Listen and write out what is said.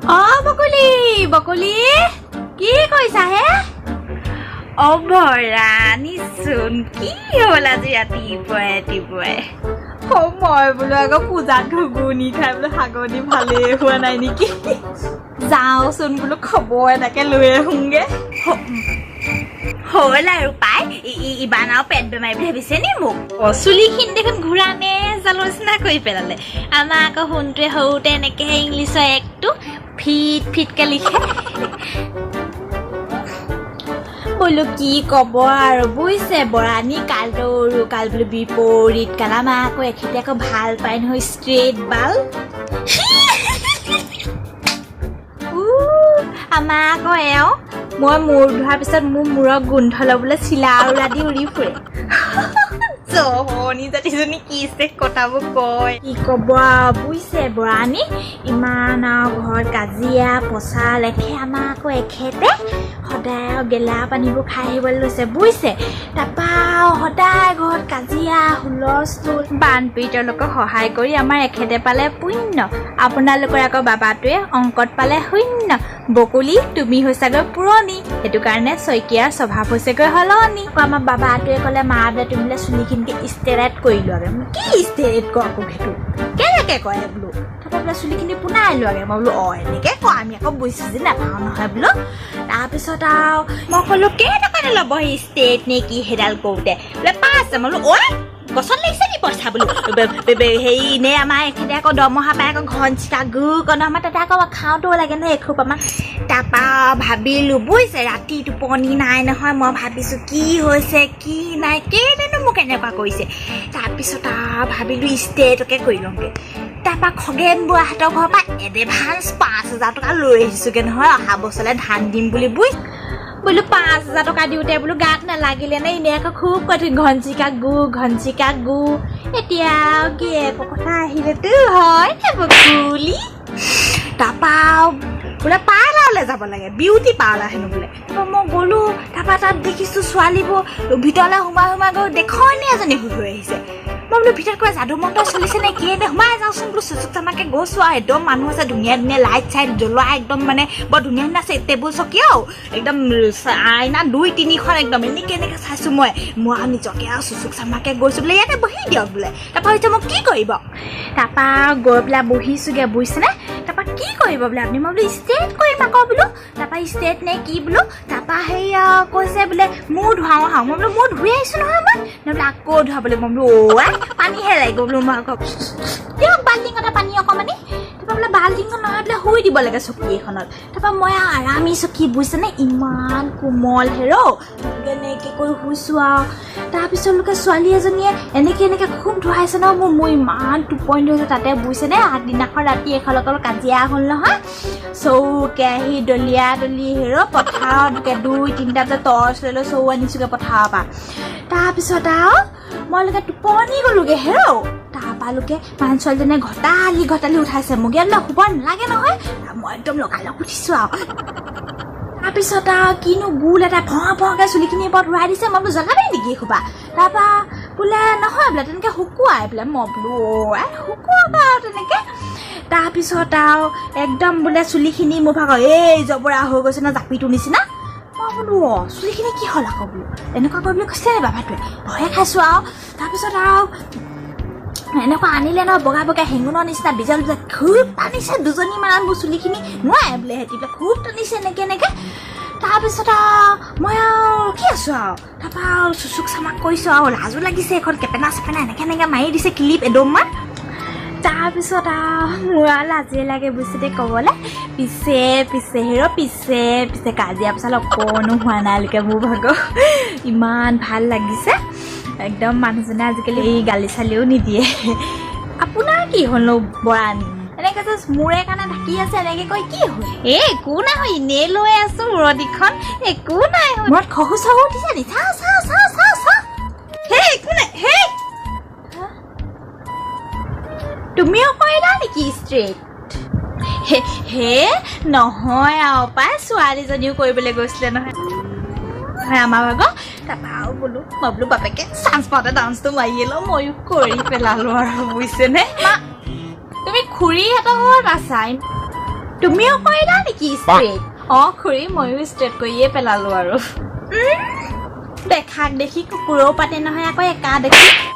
বকুলি বকুলি কি কৈছা হে ভৰাণীচোন কি হ'ল আজি ৰাতিপুৱাই মই বোলো আকৌ পূজাত ঘুগুনি খাই বোলো সাগনি ভালেই হোৱা নাই নেকি যাওঁচোন বোলো খবৰ এটাকে লৈ আহোঁগে হ'ল আৰু পাই ইবান আৰু পেট বেমাৰী বুলি ভাবিছে নি মোক চুলিখিনি দেখোন ঘূৰানে জালোচনা কৰি পেলালে আমাৰ আকৌ সোণটোৱে সৰুতে এনেকেহে ইংলিছৰ একটো ফিটকে লিখে বোলো কি ক'ব আৰু বুজিছে বৰাণী কালৰো কাল বোলো বিপৰীত কাল আমাৰ আকৌ এখেতে আকৌ ভাল পায় নহয় ষ্ট্ৰেইট বাল আমাৰ আকৌ এওঁ মই মূৰ ধোৱাৰ পিছত মোৰ মূৰৰ গোন্ধ ল'বলৈ চিলা উৰা দি উৰি ফুৰে জহনি জাতিজনী কি কথাবোৰ কয় কি ক'ব বুজিছে বৰাণী ইমান আৰু ঘৰত কাজিয়া পচা লেখে আমাৰ আকৌ এখেতে সদায় গেলা পানীবোৰ খাই আহিবলৈ লৈছে বুজিছে তাৰপা সদায় ঘৰত কাজিয়া হুলস্থুল বানপীড়িতলোকক সহায় কৰি আমাৰ এখেতে পালে পুণ্য আপোনালোকৰ আকৌ বাবাটোৱে অংকত পালে শূন্য বকুলি তুমি হৈছাগৈ পুৰণি সেইটো কাৰণে শইকীয়াৰ স্বভাৱ হৈছেগৈ সলনি আমাৰ বাবাটোৱে ক'লে মা বোলে তুমি বোলে চুলিখিনিকে ষ্টেৰেট কৰি লোৱাগে কি ষ্টেৰেট ক আকৌ সেইটো কেনেকৈ কয় বোলো তাৰপৰা বোলে চুলিখিনি পোনাই লোৱাগে মই বোলো এনেকৈ কওঁ আমি আকৌ বুজি চুজি নাপাওঁ নহয় বোলো তাৰপিছত আৰু মই ক'লো কেনেকৈ ল'ব সি ষ্টেট নে কি সেইডাল কৰোঁতে বোলে পাঁচ মই বোলো ঐ গছত লাগিছে নি পইচা বোলো হেৰি নে আমাৰ এখেতে আকৌ দৰমহা পাই আকৌ ঘন চিকা গুকণ আমাৰ তাতে আকৌ খাওঁতেও লাগে নহয় এসোপামান তাৰপা ভাবিলোঁ বুজিছে ৰাতি টোপনি নাই নহয় মই ভাবিছোঁ কি হৈছে কি নাই কেলেনো মোক এনেকুৱা কৰিছে তাৰপিছত আৰু ভাবিলোঁ ষ্টেটকে কৰি লওঁগৈ তাৰপা খগেন বুঢ়াহঁতৰ ঘৰৰ পৰা এডভান্স 5,000 টকা লৈ আহিছোঁগৈ নহয় অহা বছৰলৈ ধান দিম বুলি বোলো 5,000 টকা দিওঁতে বোলো গাত নালাগিলে নে এনেই আকৌ খুব কঠিন ঘনচিকা গু এতিয়া কি একো কথা আহিলেতো হয় বকুলি তাৰপা বোলে পাৰ্লাৰলৈ যাব লাগে বিউটি পাৰ্লাৰ হেনো বোলে মই গ'লোঁ তাৰপা তাত দেখিছোঁ ছোৱালীবোৰ ভিতৰলৈ সোমাই গৈ দেখনি এজনী হৈ আহিছে মই বোলো ভিতৰত কিবা যাদু মন্ত্ৰ চলিছে নে কি এনে সোমাই যাওঁচোন বোলো চুচুক চামাকে গৈছোঁ আৰু একদম মানুহ আছে ধুনীয়া লাইট চাইট জ্বলোৱা একদম মানে বৰ ধুনীয়া আছে টেবুল চকীয়াও একদম আইনা 2-3খন একদম এনেকৈ চাইছোঁ মই নিজকে আৰু চুচুক চামাকে গৈছোঁ বোলে ইয়াতে বহি দিয়ক বোলে তাৰপৰা হৈছে মোক কি কৰিব তাৰপা গৈ পেলাই বহিছোঁগৈ বুজিছেনে তাৰপা কি কৰিব বোলে আপুনি মই বোলো ষ্টেট কৰিম আকৌ বোলো তাৰপা ষ্টেট নে কি বোলো তাৰপা হেৰি কৈছে বোলে মূৰ ধুৱাওঁ মই বোলো মূৰ ধুই আহিছোঁ নহয় মই বোলে আকৌ ধুৱাবলৈ মই বোলো পানীহে লাগিব বোলো মই আকৌ দিয়ক বাল্টিং এটা পানী অকণমানি তাৰপৰা বোলে বাল্টিংখন নহয় বোলে শুই দিব লাগে চকী এখনত তাৰপৰা মই আৰামি চকী বুজিছেনে ইমান কোমল হেৰ' এনেকৈ কৰি শুইছোঁ আৰু তাৰপিছতলৈকে ছোৱালী এজনীয়ে এনেকৈ খুব ধুৱাইছে ন মোৰ ইমান টোপনি ধৰিছে তাতে বুজিছেনে আগদিনাখন ৰাতি এখলক কাজিয়া হ'ল নহয় চৌ কেৰাহী দলিয়া হেৰ' পথাৰত 2-3টা বজাত টৰ্চ লৈ চৌ আনিছোঁগৈ পথাৰৰ পৰা তাৰপিছত আৰু মইলোকে টোপনি গ'লোগৈ হেৰ' তাৰপালোকে মানুহ ছোৱালীজনীয়ে ঘটালি উঠাইছে মোক ইয়াত শুব নালাগে নহয় মই একদম লগালগ উঠিছোঁ আৰু তাৰপিছত আৰু কিনো গোল এটা ভঙাকৈ চুলিখিনিৰ ওপৰত উৰাই দিছে মই বোলো জ্বলাবি নেকি এসোপা তাৰপৰা বোলে নহয় বোলে তেনেকৈ শুকুৱাই বোলে মই বোলো শুকুৱাব আৰু তেনেকৈ তাৰপিছত আৰু একদম বোলে চুলিখিনি মোৰ ভাগৰ এই জবৰা হৈ গৈছে ন জাপিটোৰ নিচিনা মই বোলো চুলিখিনি কি হ'ল আকৌ বোলো এনেকুৱা কৰিবলৈ কৈছে নে বাবাটোৱে ভয়ে খাইছোঁ আৰু তাৰপিছত আৰু এনেকুৱা আনিলে ন বগা হেঙুনৰ নিচিনা বিজল খুব টানিছে দুজনীমান মোৰ চুলিখিনি নোৱাৰে বোলে সিহঁতি বোলে খুব টানিছে এনেকৈ তাৰপিছত আৰু মই আৰু ৰখি আছোঁ আৰু তাৰপৰা আৰু চুচুক চামাক কৰিছোঁ আৰু লাজো লাগিছে এখন কেপেনা চেপেনা এনেকৈ মাৰি দিছে ক্লিপ এদমমান তাৰপিছত আৰু মোৰ আৰু লাজে লাগে বুজিছে ক'বলৈ পিছে হেৰ' পিছে কাজিয়া পচাল অকণো হোৱা নাইলৈকে মোৰ ভাগৰ ইমান ভাল লাগিছে একদম মানুহজনে আজিকালি এই গালি চালিও নিদিয়ে আপোনাৰ কি হ'ল বৰাণী এনেকৈ যে মূৰে কাৰণে ঢাকি আছে এনেকৈ কৈ কি হ'ল একো নাই হয় এনেই লৈ আছোঁ মূৰত ইখন একো নাই মূৰত খহু চহু উঠিছে নি চাওঁ হেই একো নাই হেই তুমিও কৰিলা নেকি ষ্ট্ৰেইট হে নহয় আৰু পাই ছোৱালীজনীও কৰিবলৈ গৈছিলে নহয় আমাৰ ভাগৰ তাৰপৰা আৰু বোলো মই বোলো বাপেকে চান্স পাওঁতে ডান্সটো মাৰিয়ে লওঁ ময়ো কৰি পেলালোঁ আৰু বুজিছেনে তুমি খুৰীহঁতৰ ঘৰত আছা তুমিও কৰিলা নেকি ষ্ট্ৰেট খুৰী ময়ো ষ্ট্ৰেট কৰিয়ে পেলালো আৰু দেখাক দেখি কুকুৰেও পাতে নহয় আকৌ একা দেখি